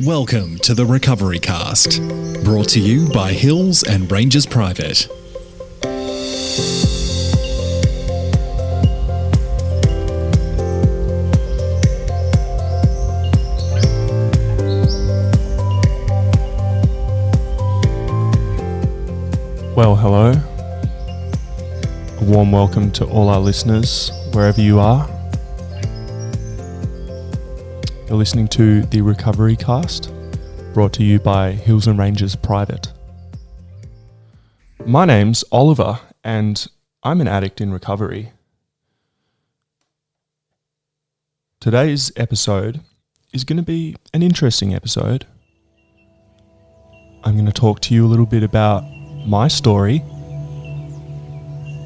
Welcome to the Recovery Cast, brought to you by Hills and Rangers Private. Well, hello. A warm welcome to all our listeners, wherever you are. You're listening to the Recovery Cast, brought to you by Hills and Rangers Private. My name's Oliver, and I'm an addict in recovery. Today's episode is going to be an interesting episode. I'm going to talk to you a little bit about my story,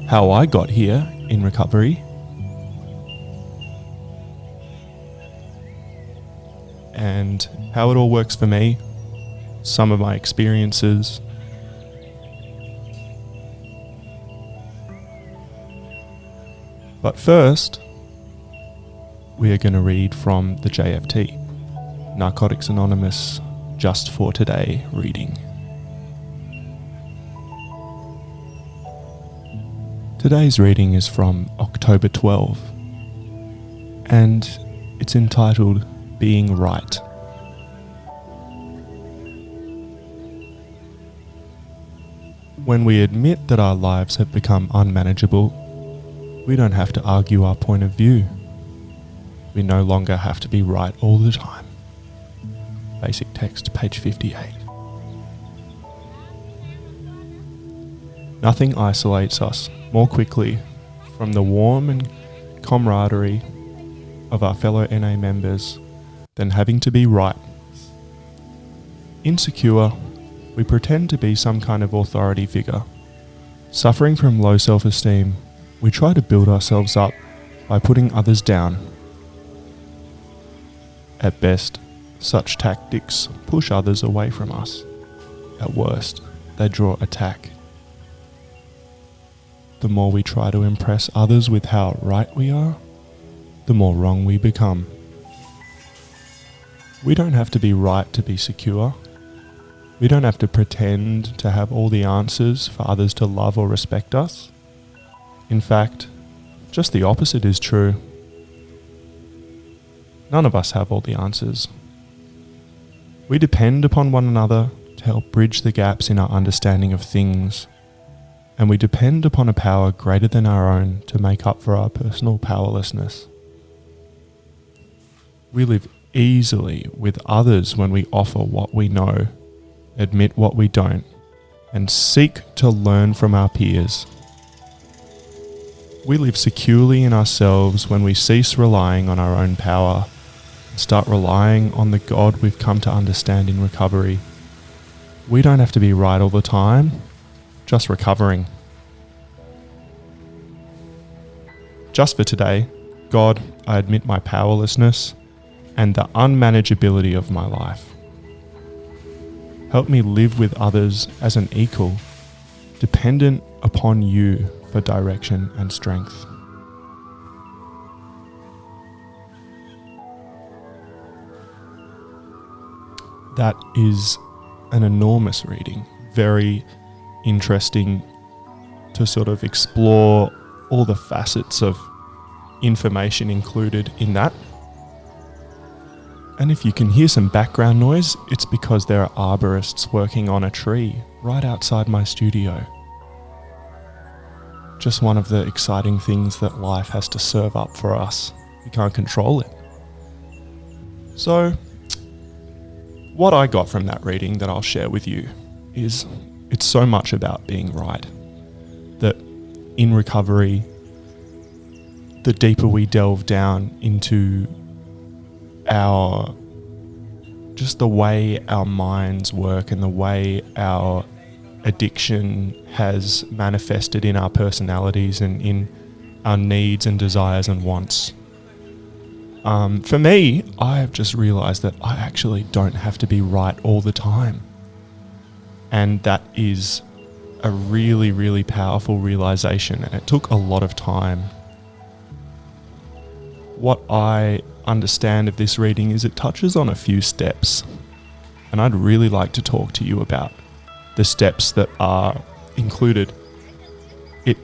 how I got here in recovery, and how it all works for me, some of my experiences. But first, we are going to read from the JFT, Narcotics Anonymous Just for Today reading. Today's reading is from October 12, and it's entitled Being Right. When we admit that our lives have become unmanageable, we don't have to argue our point of view. We no longer have to be right all the time. Basic text, page 58. Nothing isolates us more quickly from the warmth and camaraderie of our fellow NA members than having to be right. Insecure, we pretend to be some kind of authority figure. Suffering from low self-esteem, we try to build ourselves up by putting others down. At best, such tactics push others away from us. At worst, they draw attack. The more we try to impress others with how right we are, the more wrong we become. We don't have to be right to be secure. We don't have to pretend to have all the answers for others to love or respect us. In fact, just the opposite is true. None of us have all the answers. We depend upon one another to help bridge the gaps in our understanding of things, and we depend upon a power greater than our own to make up for our personal powerlessness. We live easily with others when we offer what we know, admit what we don't, and seek to learn from our peers. We live securely in ourselves when we cease relying on our own power and start relying on the God we've come to understand in recovery. We don't have to be right all the time, just recovering. Just for today, God, I admit my powerlessness and the unmanageability of my life. Help me live with others as an equal, dependent upon you for direction and strength. That is an enormous reading, very interesting to sort of explore all the facets of information included in that. And if you can hear some background noise, it's because there are arborists working on a tree right outside my studio. Just one of the exciting things that life has to serve up for us. We can't control it. So, what I got from that reading that I'll share with you is it's so much about being right. That in recovery, the deeper we delve down into just the way our minds work and the way our addiction has manifested in our personalities and in our needs and desires and wants. For me, I have just realized that I actually don't have to be right all the time. And that is a really, really powerful realization, and it took a lot of time. What I understand of this reading is it touches on a few steps And I'd really like to talk to you about the steps that are included. It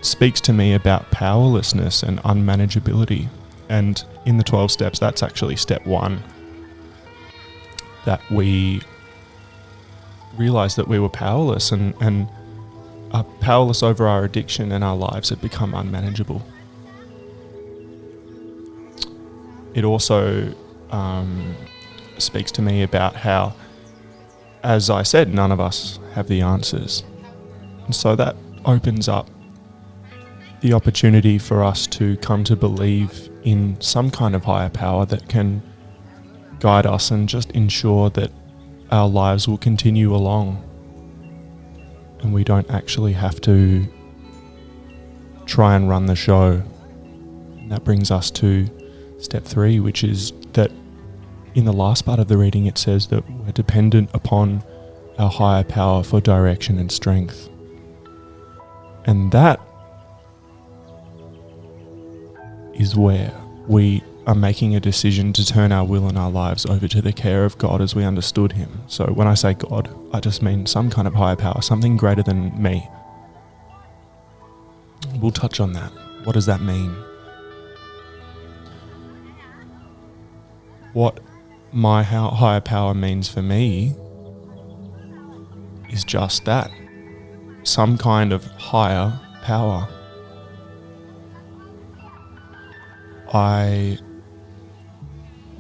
speaks to me about powerlessness and unmanageability. And in the 12 steps, that's actually step 1. That we realized that we were powerless and are powerless over our addiction, and our lives had become unmanageable. It also speaks to me about how, as I said, none of us have the answers. And so that opens up the opportunity for us to come to believe in some kind of higher power that can guide us and just ensure that our lives will continue along and we don't actually have to try and run the show. And that brings us to step 3, which is that in the last part of the reading it says that we're dependent upon our higher power for direction and strength. And that is where we are making a decision to turn our will and our lives over to the care of God as we understood him. So when I say God, I just mean some kind of higher power, something greater than me. We'll touch on that. What does that mean? What my higher power means for me is just that. Some kind of higher power. I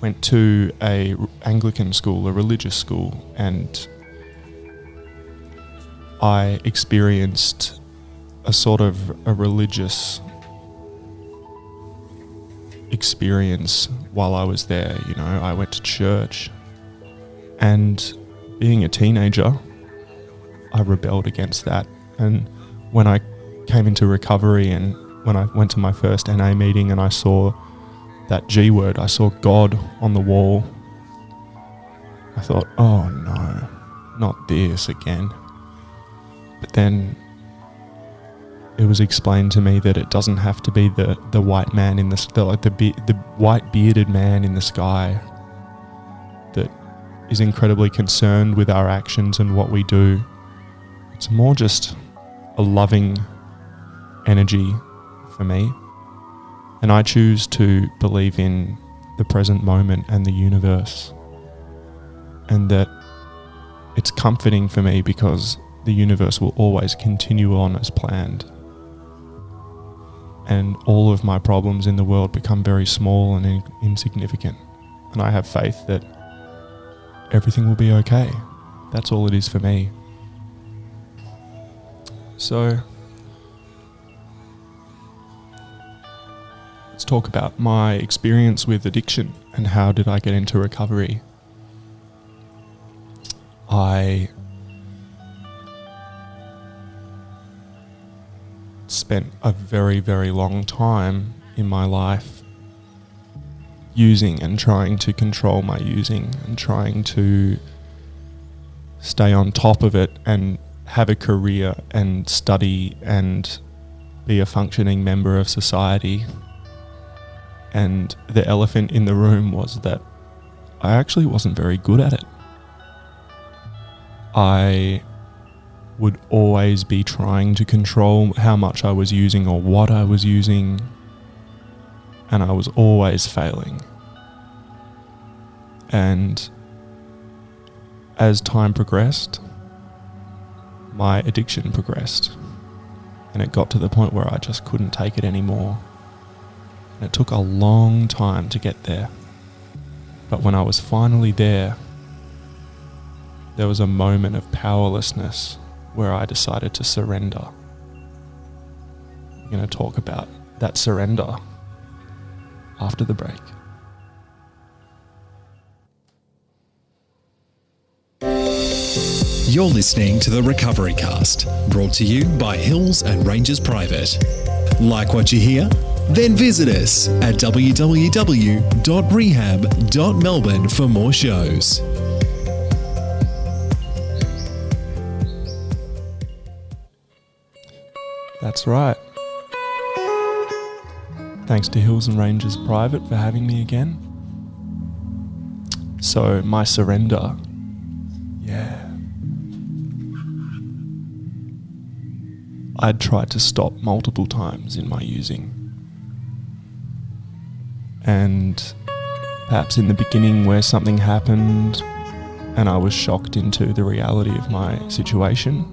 went to a Anglican school, a religious school, and I experienced a sort of a religious experience while I was there. You know, I went to church, and being a teenager, I rebelled against that. And when I came into recovery and when I went to my first NA meeting and I saw that G word, I saw God on the wall, I thought, oh no, not this again. But then it was explained to me that it doesn't have to be the white man in the white bearded man in the sky that is incredibly concerned with our actions and what we do. It's more just a loving energy for me. And I choose to believe in the present moment and the universe. And that it's comforting for me because the universe will always continue on as planned. And all of my problems in the world become very small and insignificant. And I have faith that everything will be okay. That's all it is for me. So let's talk about my experience with addiction and how did I get into recovery. I spent a very, very long time in my life using and trying to control my using and trying to stay on top of it and have a career and study and be a functioning member of society. And the elephant in the room was that I actually wasn't very good at it. I would always be trying to control how much I was using or what I was using, and I was always failing. And as time progressed, my addiction progressed, and it got to the point where I just couldn't take it anymore. And it took a long time to get there. But when I was finally there was a moment of powerlessness where I decided to surrender. I'm going to talk about that surrender after the break. You're listening to the Recovery Cast, brought to you by Hills and Ranges Private. Like what you hear? Then visit us at www.rehab.melbourne for more shows. That's right. Thanks to Hills and Ranges Private for having me again. So my surrender Yeah. I'd tried to stop multiple times in my using. And perhaps in the beginning where something happened and I was shocked into the reality of my situation,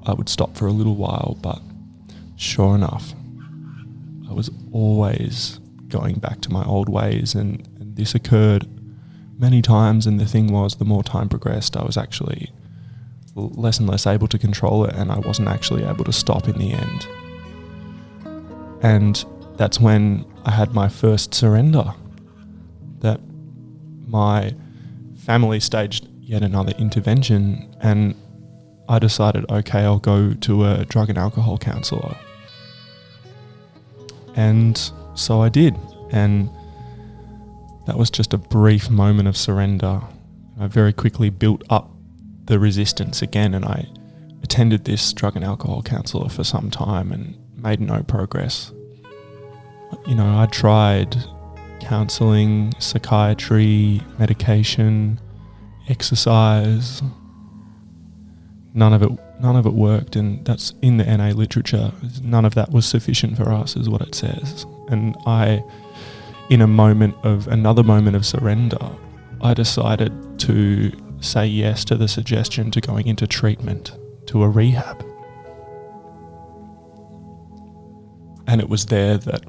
I would stop for a little while, but sure enough, I was always going back to my old ways, and this occurred many times, and the thing was, the more time progressed, I was actually less and less able to control it, and I wasn't actually able to stop in the end. And that's when I had my first surrender, that my family staged yet another intervention, and I decided, okay, I'll go to a drug and alcohol counsellor. And so I did, and that was just a brief moment of surrender. I very quickly built up the resistance again, and I attended this drug and alcohol counsellor for some time and made no progress. You know, I tried counselling, psychiatry, medication, exercise. None of it worked, and that's in the NA literature. None of that was sufficient for us, is what it says. And I, in another moment of surrender, I decided to say yes to the suggestion to going into treatment, to a rehab. And it was there that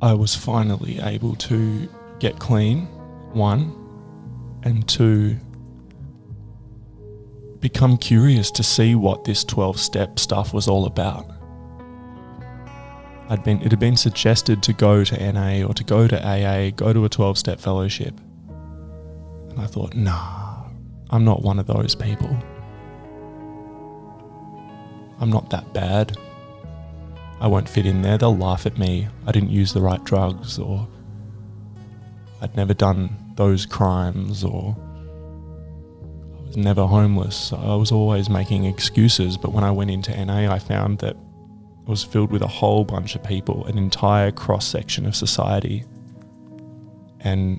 I was finally able to get clean, one, and two, become curious to see what this 12-step stuff was all about. It had been suggested to go to NA or to go to AA, go to a 12-step fellowship. And I thought, nah, I'm not one of those people. I'm not that bad. I won't fit in there. They'll laugh at me. I didn't use the right drugs, or I'd never done those crimes, or I was never homeless. So I was always making excuses. But when I went into NA, I found that it was filled with a whole bunch of people, an entire cross-section of society. And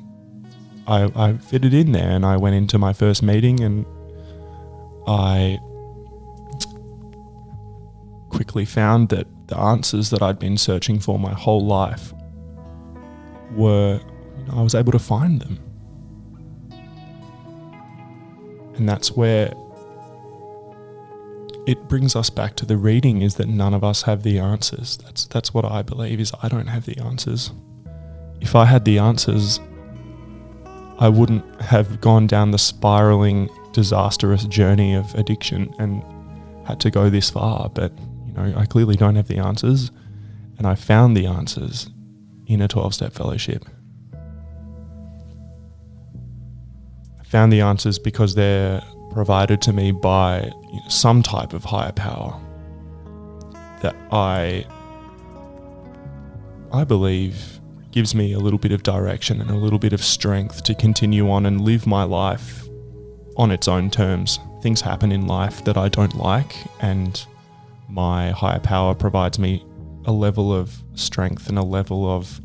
I fitted in there, and I went into my first meeting, and I quickly found that the answers that I'd been searching for my whole life I was able to find them. And that's where it brings us back to the reading, is that none of us have the answers. That's what I believe, is I don't have the answers. If I had the answers, I wouldn't have gone down the spiraling, disastrous journey of addiction and had to go this far. But, I clearly don't have the answers, and I found the answers in a 12-step fellowship. I found the answers because they're provided to me by some type of higher power that I believe gives me a little bit of direction and a little bit of strength to continue on and live my life on its own terms. Things happen in life that I don't like, and my higher power provides me a level of strength and a level of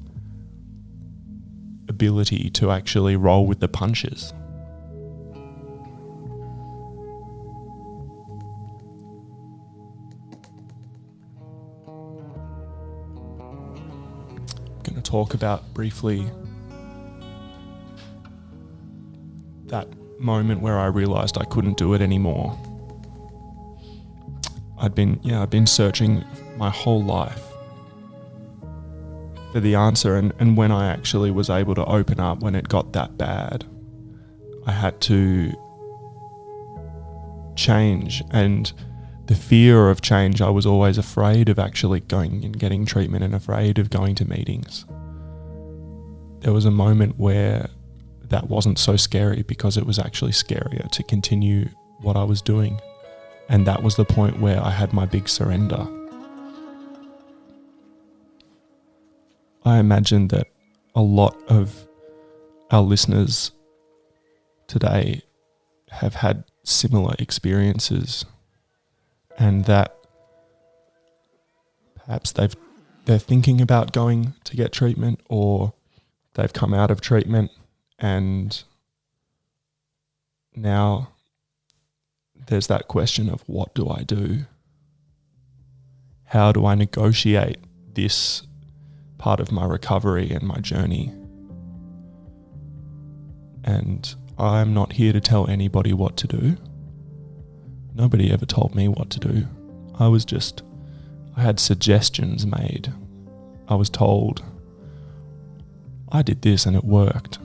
ability to actually roll with the punches. I'm going to talk about briefly that moment where I realised I couldn't do it anymore. I'd been searching my whole life for the answer, and when I actually was able to open up, when it got that bad, I had to change. And the fear of change, I was always afraid of actually going and getting treatment and afraid of going to meetings. There was a moment where that wasn't so scary, because it was actually scarier to continue what I was doing. And that was the point where I had my big surrender. I imagine that a lot of our listeners today have had similar experiences, and that perhaps they're thinking about going to get treatment, or they've come out of treatment and now there's that question of, what do I do? How do I negotiate this part of my recovery and my journey? And I'm not here to tell anybody what to do. Nobody ever told me what to do. I had suggestions made. I was told I did this and it worked.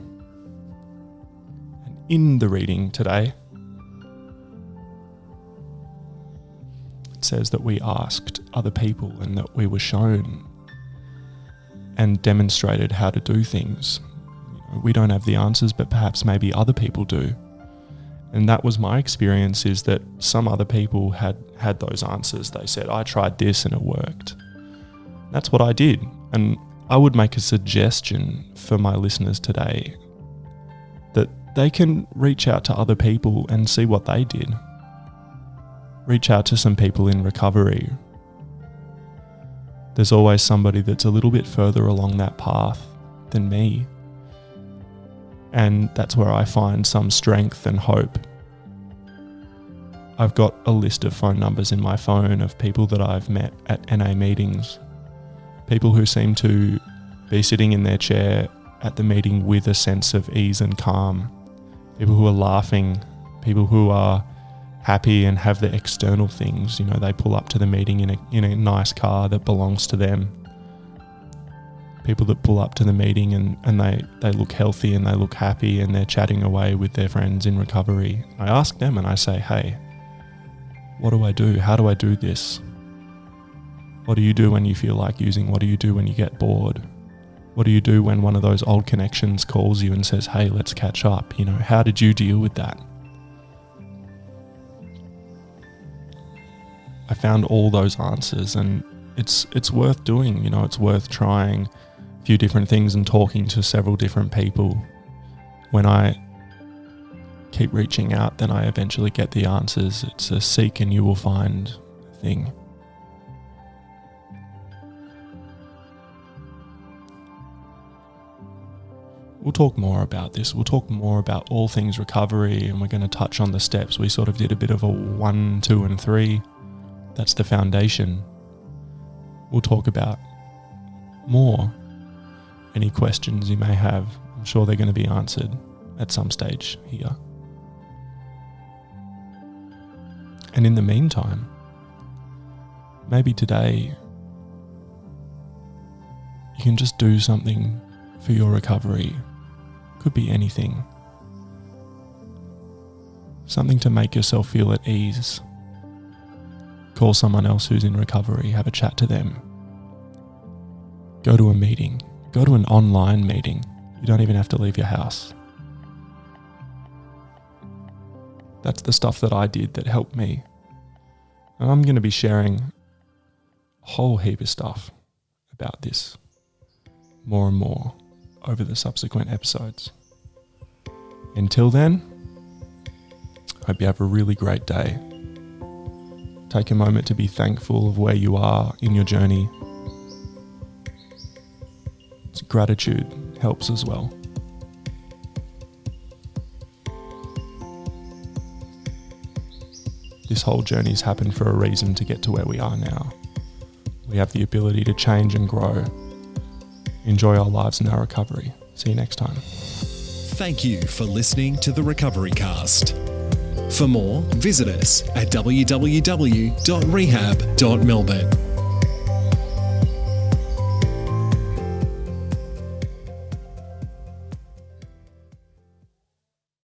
And in the reading today, it says that we asked other people and that we were shown and demonstrated how to do things. We don't have the answers, but perhaps maybe other people do. And that was my experience, is that some other people had those answers. They said, I tried this and it worked. That's what I did. And I would make a suggestion for my listeners today that they can reach out to other people and see what they did. Reach out to some people in recovery. There's always somebody that's a little bit further along that path than me. And that's where I find some strength and hope. I've got a list of phone numbers in my phone of people that I've met at NA meetings. People who seem to be sitting in their chair at the meeting with a sense of ease and calm. People who are laughing. People who are happy and have the external things. They pull up to the meeting in a nice car that belongs to them. People that pull up to the meeting and they look healthy and they look happy and they're chatting away with their friends in recovery. I ask them and I say, hey, what do I do? How do I do this? What do you do when you feel like using? What do you do when you get bored? What do you do when one of those old connections calls you and says, hey, let's catch up? How did you deal with that? I found all those answers, and it's worth doing. It's worth trying a few different things and talking to several different people. When I keep reaching out, then I eventually get the answers. It's a seek and you will find thing. We'll talk more about this. We'll talk more about all things recovery, and we're going to touch on the steps. We sort of did a bit of a 1, 2, and 3. That's the foundation. We'll talk about more. Any questions you may have, I'm sure they're going to be answered at some stage here. And in the meantime, maybe today you can just do something for your recovery. Could be anything. Something to make yourself feel at ease. Call someone else who's in recovery, have a chat to them. Go to a meeting. Go to an online meeting. You don't even have to leave your house. That's the stuff that I did that helped me. And I'm going to be sharing a whole heap of stuff about this more and more over the subsequent episodes. Until then, I hope you have a really great day. Take a moment to be thankful of where you are in your journey. Gratitude helps as well. This whole journey's happened for a reason to get to where we are now. We have the ability to change and grow. Enjoy our lives and our recovery. See you next time. Thank you for listening to the Recovery Cast. For more, visit us at www.rehab.melbourne.